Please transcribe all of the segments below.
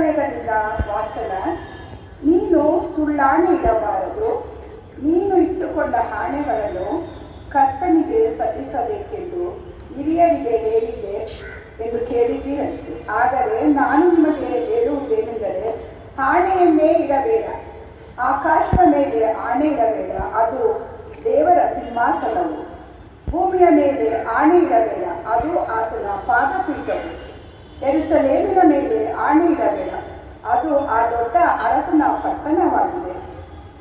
ಯಜುರ್ವೇದದಿಂದ ವಾಚನ. ನೀನು ಸುಳ್ಳಾಣೆ ಇಡಬಾರದು, ನೀನು ಇಟ್ಟುಕೊಂಡ ಆಣೆಗಳನ್ನು ಕರ್ತನಿಗೆ ಸಲ್ಲಿಸಬೇಕೆಂದು ಹಿರಿಯರಿಗೆ ಹೇಳಿದೆ ಎಂದು ಕೇಳಿದ್ದೀರಷ್ಟೇ. ಆದರೆ ನಾನು ನಿಮಗೆ ಹೇಳುವುದೇನೆಂದರೆ, ಆಣೆಯನ್ನೇ ಇಡಬೇಡ, ಆಕಾಶದ ಮೇಲೆ ಆಣೆ ಇಡಬೇಡ, ಅದು ದೇವರ ಸಿಂಹಾಸನವು. ಭೂಮಿಯ ಮೇಲೆ ಆಣೆ ಇಡಬೇಡ, ಅದು ಆತನ ಪಾದಪೀಠವು. ಯೆರೂಸಲೇಮಿನ ಮೇಲೆ ಆಣೆ ಇಡಬೇಡ, ಅದು ಆ ದೊಡ್ಡ ಅರಸನ ಪಟ್ಟಣವಾಗಿದೆ.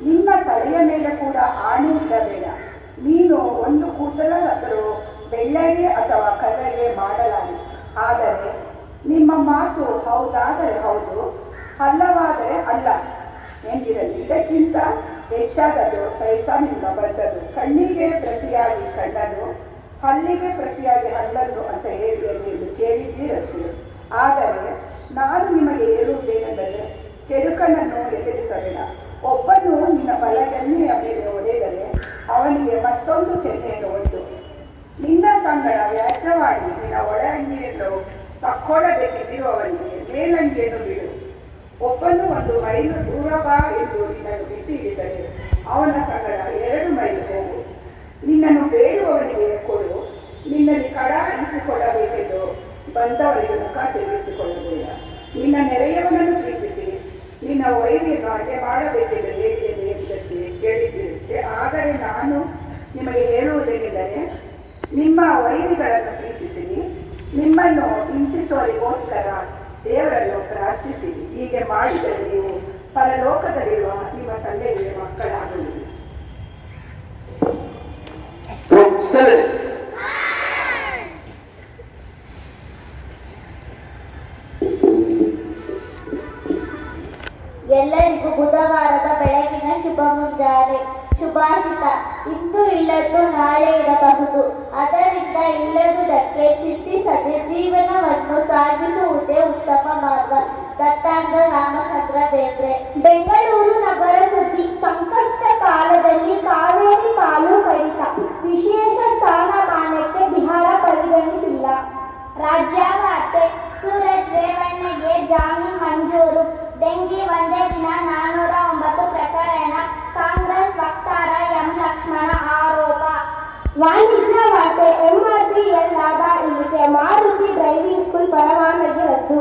ನಿನ್ನ ತಲೆಯ ಮೇಲೆ ಕೂಡ ಆಣೆ ಇಡಬೇಡ, ನೀನು ಒಂದು ಕೂದಲಾದರೂ ಬೆಳ್ಳಗೆ ಅಥವಾ ಕರ್ರಗೆ ಮಾಡಲಾರೆ. ಆದರೆ ನಿಮ್ಮ ಮಾತು ಹೌದಾದರೆ ಹೌದು, ಅಲ್ಲವಾದರೆ ಅಲ್ಲ ಎಂದಿರಲಿ. ಇದಕ್ಕಿಂತ ಹೆಚ್ಚಾದದು ಸೈತಾನನಿಂದ ಬಂದದ್ದು. ಕಣ್ಣಿಗೆ ಪ್ರತಿಯಾಗಿ ಕಣ್ಣನ್ನು, ಹಲ್ಲಿಗೆ ಪ್ರತಿಯಾಗಿ ಹಲ್ಲನ್ನು ಅಂತ ಹೇಳಿ ಎಂದು ಕೇಳಿದ್ದೀರಷ್ಟೇ. ಆದರೆ ನಾನು ನಿಮಗೆ ಹೇಳುವುದೇನೆಂದರೆ, ಕೆಡುಕನನ್ನು ಎದುರಿಸಬೇಡ. ಒಬ್ಬನು ನಿನ್ನ ಬಲಗನ್ನೆಯ ಮೇಲೆ ಹೊಡೆದರೆ ಅವನಿಗೆ ಮತ್ತೊಂದು ಕೆನ್ನೆಯನ್ನು ಒಡ್ಡು. ನಿನ್ನ ಸಂಗಡ ವ್ಯಾಜ್ಯವಾಡಿ ನಿನ್ನ ಒಳ ಅಂಗಿಯನ್ನು ತಕ್ಕೊಳ್ಳಬೇಕೆಂದಿರುವವನಿಗೆ ಮೇಲಂಗಿಯನ್ನು ಬಿಡು. ಒಬ್ಬನು 1 ಮೈಲು ದೂರ ಬಾ ಎಂದು ನಿನ್ನನ್ನು ಬಿಟ್ಟು ಹಿಡಿದರೆ ಅವನ ಸಂಗಡ 2 ಮೈಲು ಹೋಗು. ನಿನ್ನನ್ನು ಬೇಡುವವನಿಗೆ ಕೊಡು. ನಿನ್ನಲ್ಲಿ ಕಡ ಇರಿಸಿಕೊಳ್ಳಬೇಕೆಂದು ಬಂದವರಿಗೆ ಮುಖ ತಿರುಗಿಸಿಕೊಳ್ಳಬೇಡ. ನಿನ್ನ ನೆರೆಯವನನ್ನು ಪ್ರೀತಿಸಿ, ನಿನ್ನ ವೈರಿಯನ್ನು ಹಾಗೆ ಮಾಡಬೇಕೆಂದು ಹೇಗೆ ಎಂಬುದಕ್ಕೆ ಕೇಳಿದ್ದೀರಷ್ಟೇ. ಆದರೆ ನಾನು ನಿಮಗೆ ಹೇಳುವುದೇನೆಂದರೆ, ನಿಮ್ಮ ವೈರಿಗಳನ್ನು ಪ್ರೀತಿಸಿರಿ, ನಿಮ್ಮನ್ನು ಹಿಂಸಿಸುವವರಿಗೋಸ್ಕರ ದೇವರನ್ನು ಪ್ರಾರ್ಥಿಸಿರಿ. ಹೀಗೆ ಮಾಡಿದರೆ ನೀವು ಪರಲೋಕದಲ್ಲಿರುವ ನಿಮ್ಮ ತಂದೆಗೆ ಮಕ್ಕಳಾಗುವಿರಿ. ಎಲ್ಲರಿಗೂ ಬುಧವಾರದ ಬೆಳಗಿನ ಶುಭ ಮುಂಜಾನೆ. ಶುಭಾಷಿತ: ಇಂದು ಇಲ್ಲದ್ದು ನಾಳೆ ಇರಬಹುದು, ಅದರಿಂದ ಇಲ್ಲದುದಕ್ಕೆ ಚಿಂತಿಸದೆ ಜೀವನವನ್ನು ಸಾಗಿಸುವುದೇ ಉತ್ತಮ ಮಾರ್ಗ. ದತ್ತಾಂಗ ರಾಮಚಂದ್ರ ಬೇಂದ್ರೆ. ಬೆಂಗಳೂರು ನಗರ ಸುದ್ದಿ. ಸಂಕಷ್ಟ ಕಾಲದಲ್ಲಿ ಕಾವೇರಿ ಪಾಲು ಕಡಿತ, ವಿಶೇಷ ಸ್ಥಾನಮಾನಕ್ಕೆ ಬಿಹಾರ ಪರಿಗಣಿಸಿಲ್ಲ. ರಾಜ್ಯವಾರ್ತೆ. ಸೂರಜ್ ರೇವಣ್ಣಗೆ ಜಾಮೀನು ಮಂಜೂರು. ಡೆಂಗಿ ಒಂದೇ ದಿನ 409 ಪ್ರಕರಣ. ಕಾಂಗ್ರೆಸ್ ವಕ್ತಾರ ಎಂ ಲಕ್ಷ್ಮಣ ಆರೋಪ. ವಾಣಿಜ್ಯ ವಾರ್ತೆ. MRPL ಲಾಭ ಇಳಿಕೆ, ಮಾರುತಿ ಡ್ರೈವಿಂಗ್ ಸ್ಕೂಲ್ ಪರವಾನಗಿ ರದ್ದು.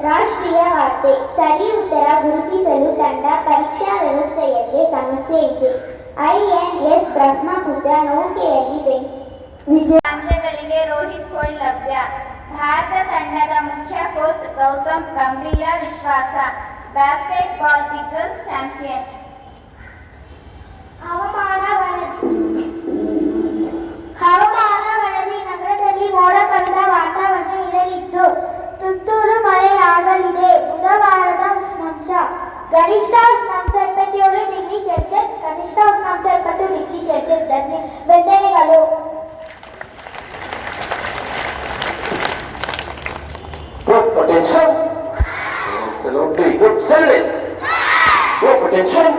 ರಾಷ್ಟ್ರೀಯ ವಾರ್ತೆ. ಸರಿ ಉತ್ತರ ಗುರುತಿಸಲು ತಂಡ ಪರೀಕ್ಷಾ ವ್ಯವಸ್ಥೆಯಲ್ಲಿ ಸಮಸ್ಯೆ ಇದೆ. INS ಬ್ರಹ್ಮಪುತ್ರ ನೌಕೆಯಲ್ಲಿ ವಿಜಯಾಂಶಗಳಿಗೆ ರೋಹಿತ್ ಕೊಹ್ಲಿ ಲಭ್ಯ. ಭಾರತ ತಂಡದ ಮುಖ್ಯ ಕೋಚ್ ಗೌತಮ್ ಗಂಭೀರ ವಿಶ್ವಾಸ. Basketball big boss champion. ಹವಾಮಾನ ವರದಿ. ನಗರದಲ್ಲಿ ಮೋಡ ಕವಿದ ವಾತಾವರಣ ಇರಲಿದ್ದು ತುಂತುರು ಮಳೆಯಾಗಲಿದೆ. ಬುಧವಾರದ ಉಷ್ಣಾಂಶ: ಗರಿಷ್ಠ ಉಷ್ಣಾಂಶ 27 ಡಿಗ್ರಿ ಸೆಲ್ಸಿಯಸ್, ಕನಿಷ್ಠ ಉಷ್ಣಾಂಶ 20 ಡಿಗ್ರಿ ಸೆಲ್ಸಿಯಸ್. ಬೆಂದನೆಗಳು. Good potential. Absolutely good service. Good potential.